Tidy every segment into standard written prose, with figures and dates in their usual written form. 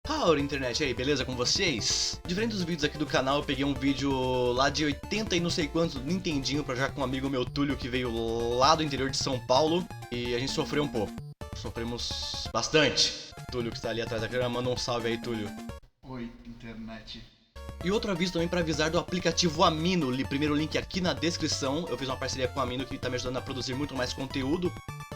Howdy, internet, e aí, beleza com vocês? Diferente dos vídeos aqui do canal, eu peguei um vídeo lá de 80 e não sei quantos do Nintendinho pra jogar com um amigo meu, Túlio, que veio lá do interior de São Paulo. E a gente sofreu um pouco. Sofremos bastante. Túlio, que está ali atrás da câmera, manda um salve aí, Túlio. Oi, internet. E outro aviso também para avisar do aplicativo Amino, primeiro link aqui na descrição. Eu fiz uma parceria com o Amino que está me ajudando a produzir muito mais conteúdo.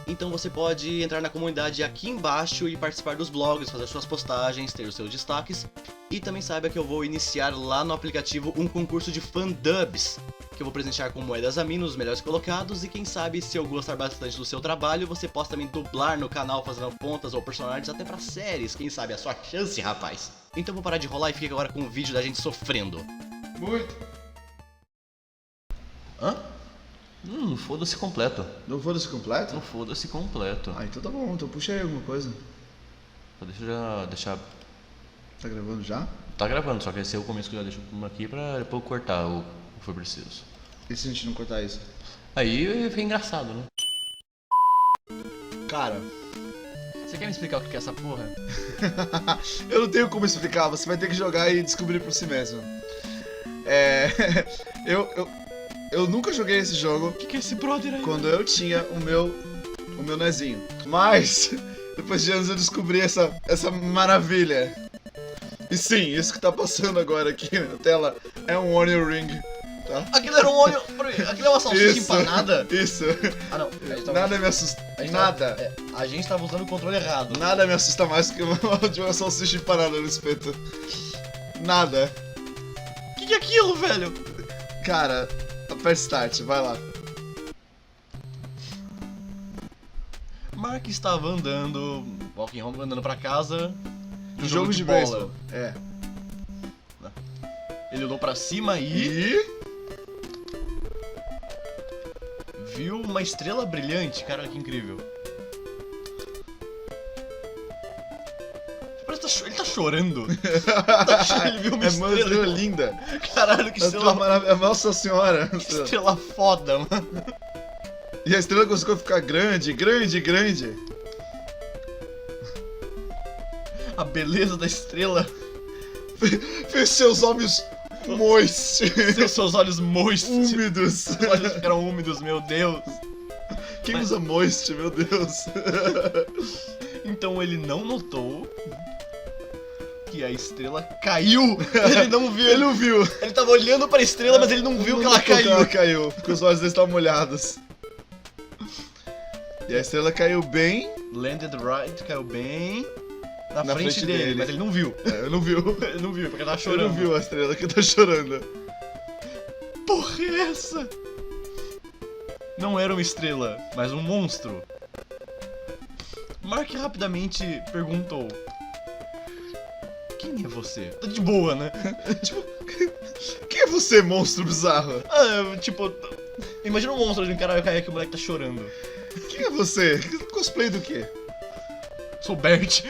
Então você pode entrar na comunidade aqui embaixo e participar dos blogs, fazer suas postagens, ter os seus destaques. E também saiba que eu vou iniciar lá no aplicativo um concurso de fandubs, que eu vou presentear com moedas Amino, os melhores colocados. E quem sabe, se eu gostar bastante do seu trabalho, você possa também dublar no canal fazendo pontas ou personagens até pra séries. Quem sabe, é a sua chance, rapaz. Então vou parar de rolar e fica agora com o vídeo da gente sofrendo. Muito. Hã? Foda-se completo. Não foda-se completo? Não foda-se completo. Ah, então tá bom. Então puxa aí alguma coisa. Deixa eu já deixar... Tá gravando já? Tá gravando, só que esse é o começo que eu já deixo aqui pra depois cortar o que for preciso. E se a gente não cortar isso? Aí fica engraçado, né? Cara, Você quer me explicar o que é essa porra? eu não tenho como explicar. Você vai ter que jogar e descobrir por si mesmo. Eu nunca joguei esse jogo O que é esse brother aí? quando eu tinha o meu Nezinho. Mas, depois de anos eu descobri essa maravilha. E sim, isso que tá passando agora aqui na tela é um Onion Ring, tá? Aquilo era um óleo... Aquilo é uma salsicha Isso, empanada? isso. Ah não, Nada me assusta. Nada. A gente tava usando o controle errado. Nada me assusta mais que uma salsicha empanada no espeto. Nada. O que é aquilo, velho? Cara, aperte start, vai lá. Mark estava andando, walking home, andando pra casa. Jogo de bola. beisebol. É. Ele olhou pra cima e viu uma estrela brilhante. Cara, que incrível. Parece que ele tá chorando. Ele viu uma É uma estrela linda. Caralho, que estrela maravilhosa. Nossa senhora. Que estrela foda, mano. E a estrela conseguiu ficar grande, grande, grande. A beleza da estrela Fez seus olhos moist. seus olhos moist. Úmidos. Os olhos ficaram úmidos, meu Deus. Quem usa moist, meu Deus? Então ele não notou que a estrela caiu. Ele não viu. Ele não viu. Ele tava olhando pra estrela, mas ele não viu que ela caiu. Ela caiu, porque os olhos dele estavam molhados. E a estrela caiu bem Landed right, caiu bem na na frente dele, mas ele não viu. Ele não viu. Ele não viu, porque ele tava Ele chorando. não viu a estrela que tá chorando. Porra é essa? Não era uma estrela, mas um monstro. Mark rapidamente perguntou: quem é você? Tá de boa, né? Tipo, quem é você, monstro bizarro? Tipo, imagina um monstro de um cara cair aqui, o moleque tá chorando. Quem é você? Cosplay do quê? Sou Bert.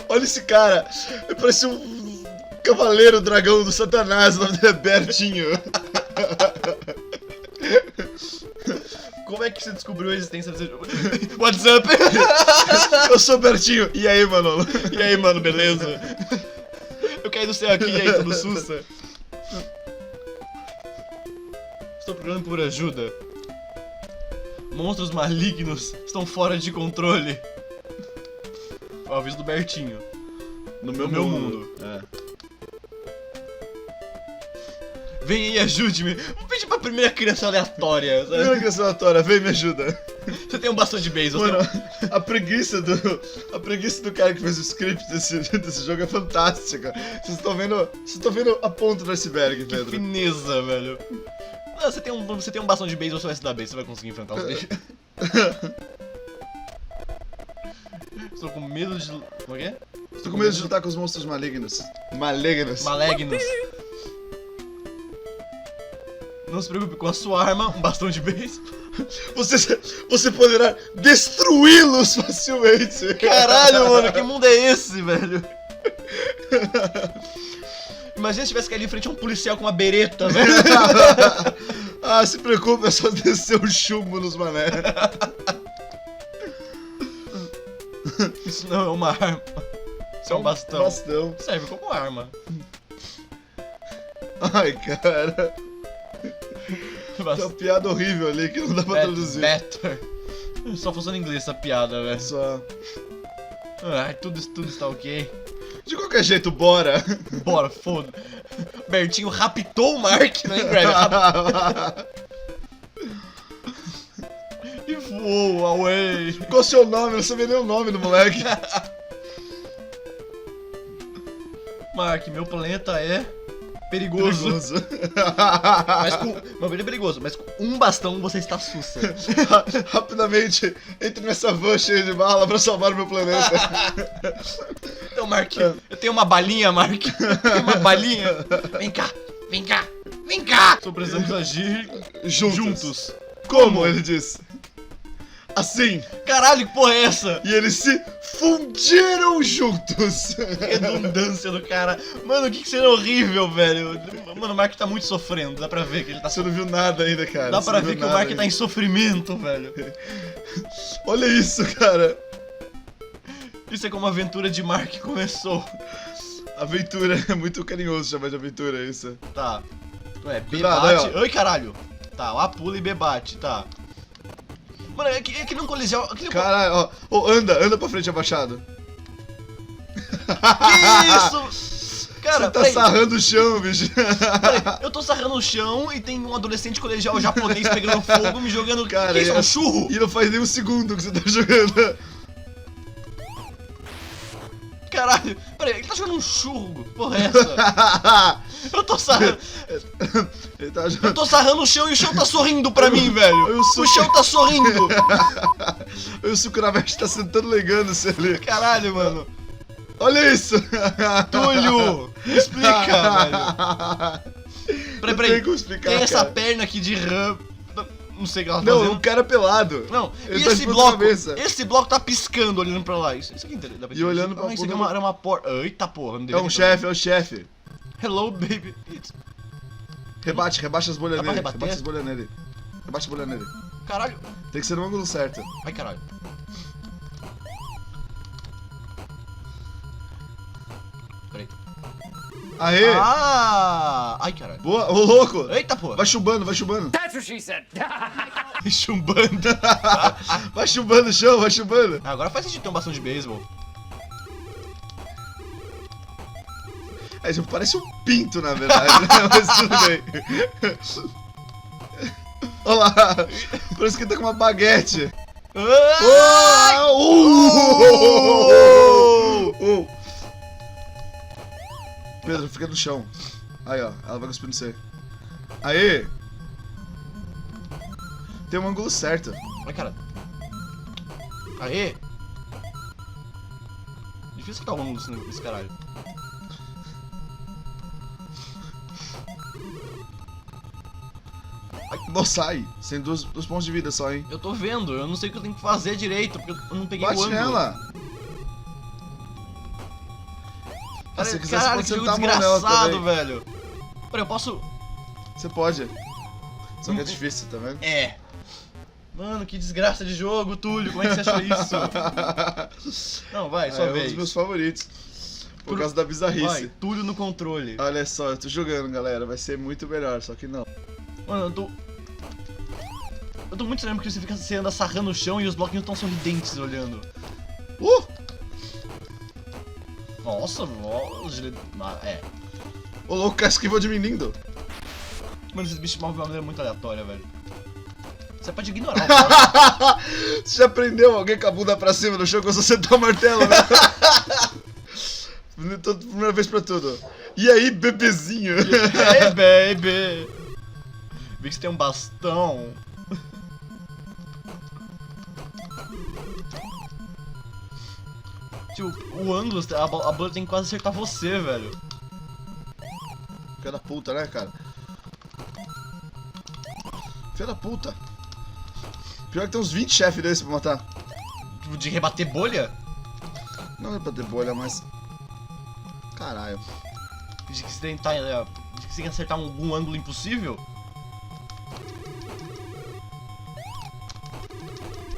Olha esse cara. Ele parece um cavaleiro dragão do Satanás. O nome dele é Bertinho. Como é que você descobriu a existência desse jogo? What's up? Eu sou Bertinho. E aí, Manolo? E aí, mano, beleza? Eu caí do céu aqui, e aí, tudo sussa? Estou procurando por ajuda. Monstros malignos estão fora de controle. Foi o aviso do Bertinho. No meu mundo. É. Vem aí, ajude-me. Vou pedir pra primeira criança aleatória. Sabe? Primeira questão aleatória, vem me ajuda. Você tem um bastão de beisebol. Mano, a preguiça do cara que fez o script desse jogo é fantástica. Vocês estão vendo a ponta do iceberg, Que Pedro. fineza, velho. Não, você tem um bastão de beisebol, você vai se dar bem, você vai conseguir enfrentar os bichos. Estou com medo de... Como é que é? Tô com medo de lutar com os monstros malignos. Malignos. Malignos. Não se preocupe com a sua arma, um bastão de beisebol. Você poderá destruí-los facilmente. Caralho, mano, que mundo é esse, velho? Imagina se tivesse que ir ali em frente a um policial com uma bereta, velho. Ah, se preocupe, é só descer o chumbo nos mané. Isso não é uma arma. Isso é um bastão. Bastão. Serve como arma. Ai, cara. Tem uma piada horrível ali que não dá pra traduzir. Better. Só funciona em inglês essa piada, velho. Só. Ai, tudo está ok. De qualquer jeito, bora. Bora, foda. Bertinho raptou o Mark, né, Greg? E voou away. Qual o seu nome? Eu não sabia nem o nome do moleque. Mark, meu planeta é perigoso. Perigoso. Mas com. Não, ele é perigoso, mas com um bastão você está sussa. Rapidamente, entre nessa van cheia de bala pra salvar o meu planeta. Então, Mark, eu tenho uma balinha, Mark. Eu tenho uma balinha. Vem cá, vem cá, vem cá. Só precisamos agir juntos. Como ele disse? Assim. Caralho, que porra é essa? E eles se fundiram juntos. Redundância do cara. Mano, que cena horrível, velho. Mano, o Mark tá muito sofrendo. Dá pra ver que ele tá Você não viu nada ainda, cara. Dá Você pra não ver viu que o nada Mark ainda. tá em sofrimento, velho. Olha isso, cara. Isso é como a aventura de Mark começou. Aventura. É muito carinhoso chamar de aventura isso. Tá. É, B Cuidado, bate. aí, ó. Ai, caralho. Tá, A pula e B bate, tá. Mano, é que não coliseu. Caralho, ó. Ô, anda pra frente abaixado. Que isso? Cara, Você tá peraí, sarrando o chão, bicho. peraí, eu tô sarrando o chão e tem um adolescente colegial japonês pegando fogo, me jogando. Cara, que isso? e- Um churro? E não faz nem um segundo que você tá jogando. Caralho, peraí, ele tá jogando um churro. Porra, é essa? Eu tô sarrando. Ele tá Eu jogando. tô sarrando o chão e o chão tá sorrindo pra mim, velho. eu sou- O chão tá sorrindo. O Sukuravest tá sentando legando-se ali. Caralho, mano. Olha isso! Túlio, me explica, velho. Não Peraí, tem como explicar, tem essa cara. perna aqui de rã. Não sei o que ela tá Não, fazendo. um cara pelado. Não, Ele e tá esse de ponta bloco? cabeça. Esse bloco tá piscando olhando pra lá. Isso aqui dá pra E olhando pra isso aqui bunda era uma porta. Eita porra, não É devia um ter chefe, é o chefe. Hello, baby. It's... Rebaixa as bolhas Dá pra nele. rebater? Rebaixa as bolhas nele. Rebaixa as bolhas nele. Caralho. Tem que ser no ângulo certo. Ai, caralho. Peraí. Aê! Ah! Ai, caralho. Boa! Ô, louco! Eita porra. Vai chumbando, vai chumbando. That's what she said. Chumbando. Vai chumbando o chão, vai chumbando. Ah, agora faz sentido ter um bastão de beisebol. É, isso parece um pinto, na verdade, né? Mas tudo bem. Olha lá. Parece que ele tá com uma baguete. Ah! Pedro, fica no chão. Aí, ó. Ela vai cuspir no você. Aê! Tem um ângulo certo. Ai, cara. Aê! Difícil que tá rolando esse caralho. Não sai. Você tem dois pontos de vida só, hein? Eu tô vendo, eu não sei o que eu tenho que fazer direito, porque eu não peguei o Bate ângulo. nela. Cara, Se você quiser, caralho, você que pode jogo sentar a mão nela desgraçado, também. velho. Peraí, eu posso... Você pode. Só que é difícil, tá vendo? É. Mano, que desgraça de jogo, Túlio, como é que você achou isso? Não, vai, sua É um vez. dos meus favoritos. Por causa da Vai, bizarrice. Túlio no controle. Olha só, eu tô jogando, galera. Vai ser muito melhor, só que não. Mano, eu tô... Eu tô muito estranho porque você anda sarrando o chão e os bloquinhos tão sorridentes olhando. Nossa, é. Ô louco, cara, esquivou de mim lindo. Mano, esses bichos movem de uma maneira muito aleatória, velho. Você pode ignorar o bloco. Você já prendeu alguém com a bunda pra cima no chão quando você sentar o martelo, né? Primeira vez pra tudo. E aí, bebezinho? Hey, baby! Vi que você tem um bastão. Tio, o ângulo, a bola tem que quase acertar você, velho. Filha da puta, né, cara? Filha da puta. Pior que tem uns 20 chefes desse pra matar. Tipo, de rebater bolha? Não é pra ter bolha, mas... Caralho. De que você tentar. De que você tem que acertar algum ângulo impossível?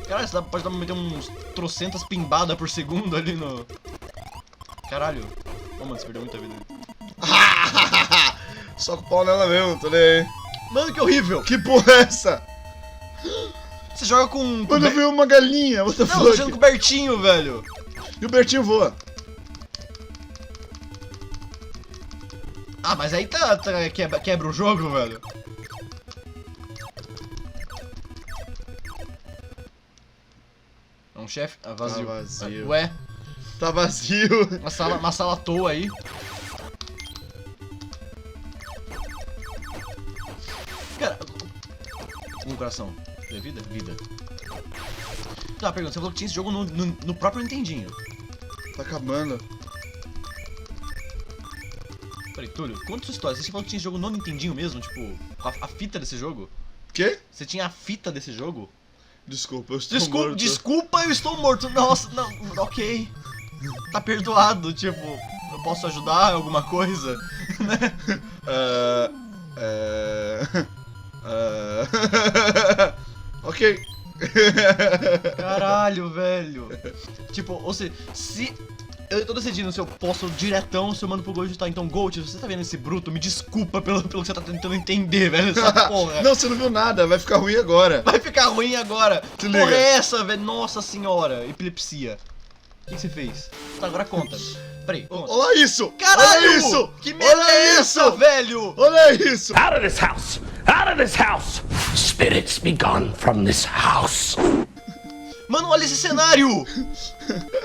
Caralho, você pode meter uns trocentas pimbadas por segundo ali no. Caralho. Ô, mano, você perdeu muita vida. Só com o pau nela mesmo, tô nem aí. Mano, que horrível. Que porra é essa? Você joga com... Mano, eu vi uma galinha, what the Não, eu tô fuck? jogando com o Bertinho, velho. E o Bertinho voa. Ah, mas aí quebra o jogo, velho. É um chefe? Ah, vazio. Tá vazio. Ué, Tá vazio. uma sala à toa aí. Cara, um coração. É vida? Vida. Tá, pergunta, você falou que tinha esse jogo no próprio Nintendinho. Tá acabando. Peraí, Túlio, conta sua história. Você falou que tinha esse jogo no Nintendinho mesmo? Tipo, a fita desse jogo? Quê? Você tinha a fita desse jogo? Desculpa, eu estou morto. Desculpa, eu estou morto. Nossa, não, ok. Tá perdoado, tipo, eu posso ajudar em alguma coisa? Né? Ok. Caralho, velho. Tipo, ou seja, se eu tô decidindo se eu posso diretão, se eu mando pro Gold, tá? Então, Gold, se você tá vendo esse bruto, me desculpa pelo que você tá tentando entender, velho. Essa porra. Não, você não viu nada, vai ficar ruim agora. Vai ficar ruim agora. Se Que porra liga. é essa, velho? Nossa senhora, epilepsia. O que você fez? Tá, agora conta. Peraí, conta. Olha isso! Caralho! Olha isso! Que merda Olha é essa, isso! velho? Olha isso! Out of this house! Out of this house! Spirits be gone from this house! Mano, olha esse cenário!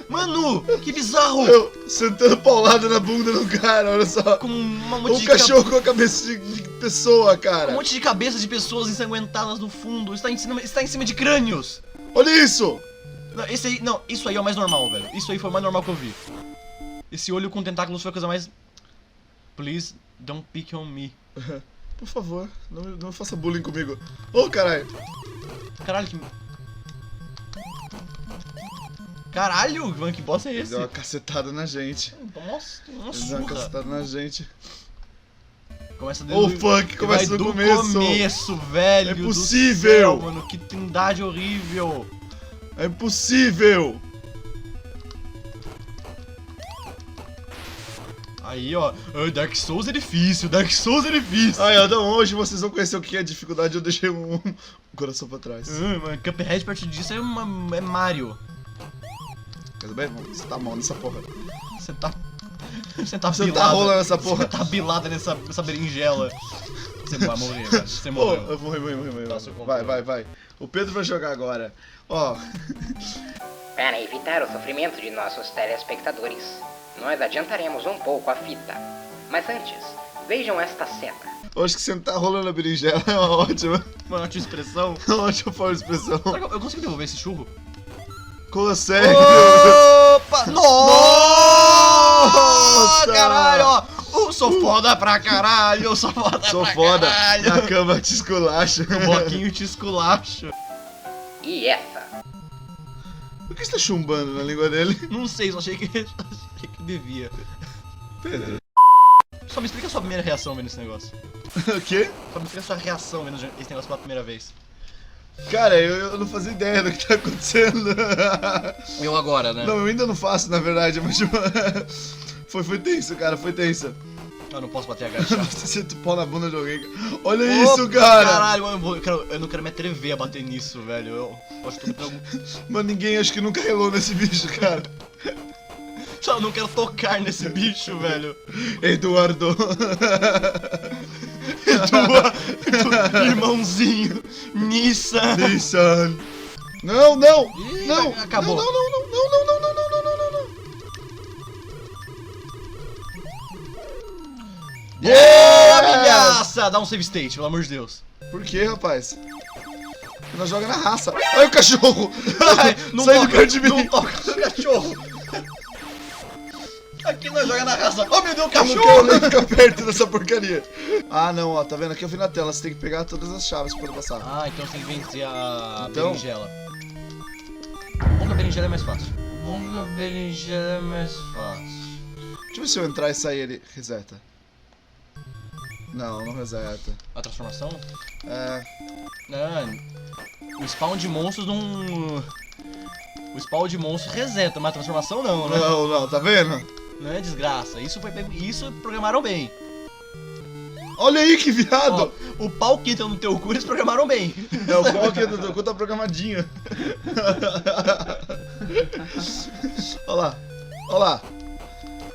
Mano, que bizarro! Eu sentando paulada na bunda do cara, olha só. Com uma monte Um de cachorro com a cabeça de pessoa, um cara. monte de cabeças de pessoas ensanguentadas no fundo. Está em cima de crânios. Olha isso! Não, isso aí é o mais normal, velho. Isso aí foi o mais normal que eu vi. Esse olho com tentáculos foi a coisa mais... Please, don't pick on me. Por favor, não faça bullying comigo. Ô, caralho. Caralho, que... Caralho, mano, que bosta é Ele esse? deu uma cacetada na gente. Nossa, uma Ele deu uma surra. cacetada na gente. Começa Oh, fuck, começa vai do do começo. velho. É do impossível. céu, mano, que trindade horrível. É impossível! Aí, ó, Dark Souls é difícil, Dark Souls é difícil. Ai, Adão, hoje vocês vão conhecer o que é dificuldade. Eu deixei um coração pra trás. Mano, Cuphead perto disso é Mario. Tudo bem? Vamos sentar a mão nessa porra. Você tá. Você tá Você tá bilada. rolando essa porra. Você tá bilada nessa berinjela. Você vai morrer, velho. Você Pô, morreu. eu vou morrer. Passa o controle. Vai. O Pedro vai jogar agora. Ó, Para evitar o sofrimento de nossos telespectadores, nós adiantaremos um pouco a fita. Mas antes, vejam esta cena. eu acho que sentar rolando a berinjela é uma ótima, Mano, a tua expressão. uma ótima forma de expressão. Será que eu consigo devolver esse churro? Consegue! Opa! Nossa! Caralho, ó! Eu sou foda pra caralho! Eu sou foda Sou pra foda, caralho! na cama te esculacha. O bloquinho te esculacha. E essa. Por que você tá chumbando na língua dele? Não sei, só achei que devia. Pedro. Só me explica a sua primeira reação vendo esse negócio. O quê? Só me explica a sua reação vendo esse negócio pela primeira vez. Cara, eu não fazia ideia do que tá acontecendo. Eu agora, né? Não, eu ainda não faço, na verdade, mas tipo... Foi tenso, cara, foi tenso. Eu não posso bater a gacha. Você senta o pau na bunda de alguém. Olha isso, cara! Caralho, eu não quero me atrever a bater nisso, velho. Eu acho que eu Mano, ninguém acho que nunca relou nesse bicho, cara. só não quero tocar nesse bicho, velho. Eduardo. Irmãozinho, Nissan. Nissan. Não, não! Ih, Não! acabou. Não. Boa, milhaça! Dá um save state, pelo amor de Deus. Por que, rapaz? Nós joga na raça. Ai, o cachorro! Não Sai toca, do canto de mim! Não toca no cachorro. Aqui nós joga na raça. Oh, meu Deus, Eu não quero cachorro! nem ficar perto dessa porcaria. Ah, não, ó, tá vendo? Aqui eu vi na tela, você tem que pegar todas as chaves pra poder passar. Ah, então você tem que vencer a Então? berinjela. Bom que a berinjela é mais fácil. Bom que a berinjela é mais fácil. Deixa eu ver se eu entrar e sair ele reseta. Não reseta. A transformação? É. Ah, o spawn de monstros não... O spawn de monstros reseta, mas a transformação não, né? Não, tá vendo? Não é desgraça. Isso programaram bem. Olha aí que viado! Ó, o pau que entra no teu cu eles programaram bem. É, o pau aqui do teu cu tá programadinho. Olha lá. Olha lá.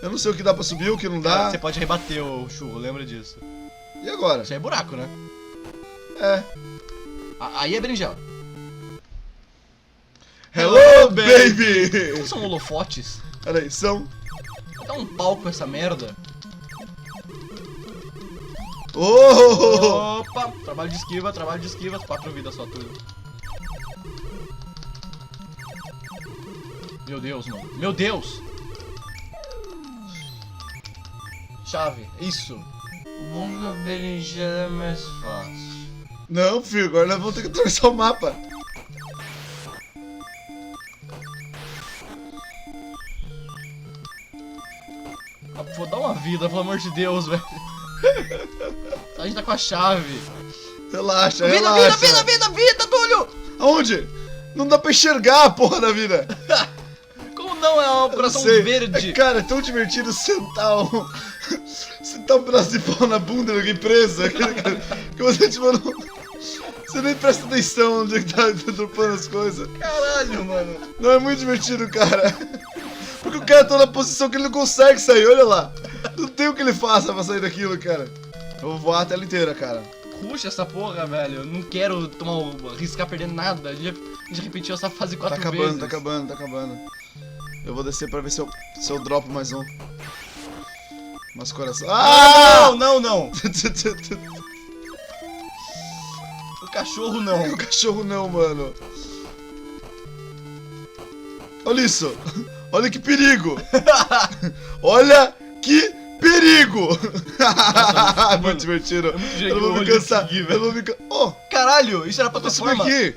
Eu não sei o que dá pra subir, o que não dá. Você pode rebater o churro, lembra disso. E agora? Isso aí é buraco, né? É. Aí é berinjela. Hello, baby! Não são holofotes? Olha aí, são... Vou dar um pau com essa merda. Oh! Opa! Trabalho de esquiva, 4 vidas só tudo. Meu Deus, mano. Meu Deus! Chave, isso. Uma berinjela é mais fácil. Não, filho, agora nós vamos ter que atravessar o mapa. Ah, pô, dá uma vida, pelo amor de Deus, velho. A gente tá com a chave. Relaxa, Vida, relaxa. vida, Túlio! Aonde? Não dá pra enxergar a porra da vida. Como não? É uma Eu não operação sei. verde. Cara, é tão divertido sentar um pedaço de pau na bunda de alguém preso. Que você, tipo, não... Você nem presta atenção onde é que tá dropando as coisas. Caralho, mano. Não é muito divertido, cara. Porque o cara tá na posição que ele não consegue sair, olha lá. Não tem o que ele faça pra sair daquilo, cara. Eu vou voar a tela inteira, cara. Puxa essa porra, velho. Eu não quero arriscar perder nada. A gente já repetiu essa fase 4 Tá acabando, vezes. tá acabando, tá acabando. Eu vou descer pra ver se eu dropo mais um. Mas coração. Ah, não! O cachorro não. O cachorro não, mano. Olha isso. Olha que perigo. Olha que perigo. Nossa, muito divertido. Eu Eu não vou me cansar. Eu não vou me cansar. Oh, Caralho, isso era vou subir plataforma. aqui.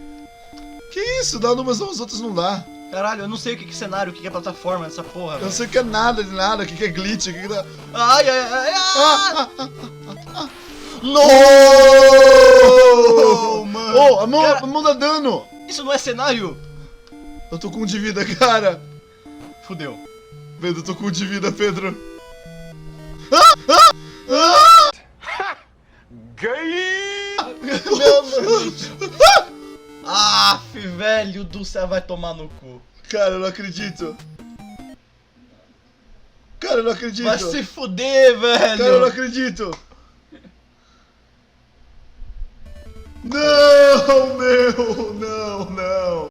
Que isso? Dá numas, as outras não dá. Caralho, eu não sei o que é cenário, o que é plataforma dessa porra. Eu velho. não sei o que é nada de nada. O que é glitch, o que dá. Ai. No! mano. Oh, a mão, Cara, a mão dá dano. isso não é cenário? Eu tô com 1 de vida, cara. Fudeu. Pedro, eu tô com 1 de vida, Pedro. Aff, velho do céu, vai tomar no cu. Cara, eu não acredito. Cara, eu não acredito. Vai se fuder, velho. Cara, eu não acredito. Não, meu, não.